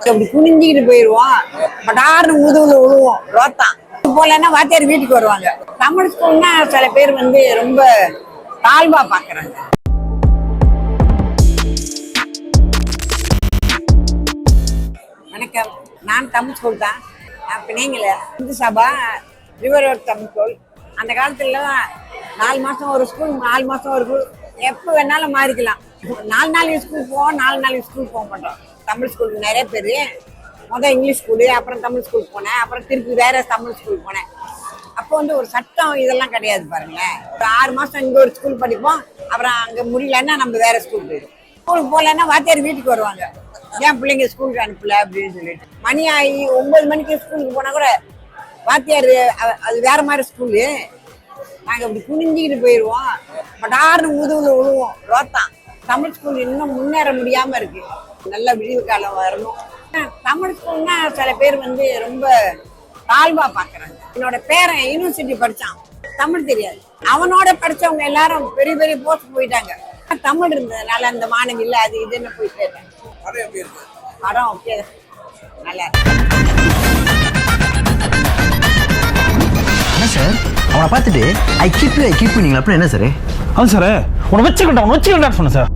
அப்படி குனிஞ்சிக்கிட்டு போயிடுவோம். பட்டார்னு முதுகுல விழுவோம் ரோத்தான். போலன்னா வாத்தியார் வீட்டுக்கு வருவாங்க. தமிழ் ஸ்கூல்னா சில பேர் வந்து ரொம்ப தாழ்வா பாக்குறாங்க. வணக்கம், நான் தமிழ் ஸ்கூல் தான். நான் பிணைங்கள இந்து சபா ரிவர் தமிழ் ஸ்கூல். அந்த காலத்துல 4 மாசம் ஒரு ஸ்கூல், 4 மாசம் ஒரு ஸ்கூல், எப்போ வேணாலும் மாறிக்கலாம். 4 நாள் ஸ்கூல் போவோம், 4 நாள் ஸ்கூல் போக மாட்டோம். தமிழ் ஸ்கூல் நிறைய பேர். முதல் இங்கிலீஷ் ஸ்கூலு, அப்புறம் தமிழ் ஸ்கூல் போனேன், அப்புறம் திருப்பி வேற தமிழ் ஸ்கூல் போனேன். அப்போ வந்து ஒரு சட்டம் இதெல்லாம் கிடையாது பாருங்களேன். ஒரு 6 மாசம் இங்க ஒரு ஸ்கூல் படிப்போம், அப்புறம் அங்க முடியலன்னா நம்ம வேற ஸ்கூல் போயிடும். ஸ்கூலுக்கு போகலன்னா வாத்தியார் வீட்டுக்கு வருவாங்க, ஏன் பிள்ளைங்க ஸ்கூலுக்கு அனுப்பல அப்படின்னு சொல்லிட்டு. மணி ஆகி 9 மணிக்கு ஸ்கூலுக்கு போனா கூட வாத்தியார் அது வேற மாதிரி ஸ்கூலு. நாங்க இப்படி குனிஞ்சிக்கிட்டு போயிடுவோம், பட்டார்னு முதுகுல விழுவோம் ரோத்தான். தமிழ் ஸ்கூல் இன்னும் முன்னேற முடியாம இருக்கு. நல்ல விடிவு காலம் வரணும். தமிழ் ஸ்கூல்னா சில பேர் வந்து ரொம்ப தாழ்வா பாக்குறாங்க. என்னோட பேரன் யூனிவர்சிட்டி படிச்சான், தமிழ் தெரியாது. அவனோட படிச்சவங்க எல்லாரும் பெரிய பெரிய போஸ்ட் போயிட்டாங்க. தமிழ் இருந்ததுனால அந்த மாணவி இல்ல அது இதுன்னு போயிட்டு படம் ஓகே நல்லா. என்ன சார் அவனை பார்த்துட்டு ஐ கீப் நீங்க அப்படின்னா என்ன சார்? அது சார் உன்னை வச்சுக்கிட்டான் சொன்னேன் சார்.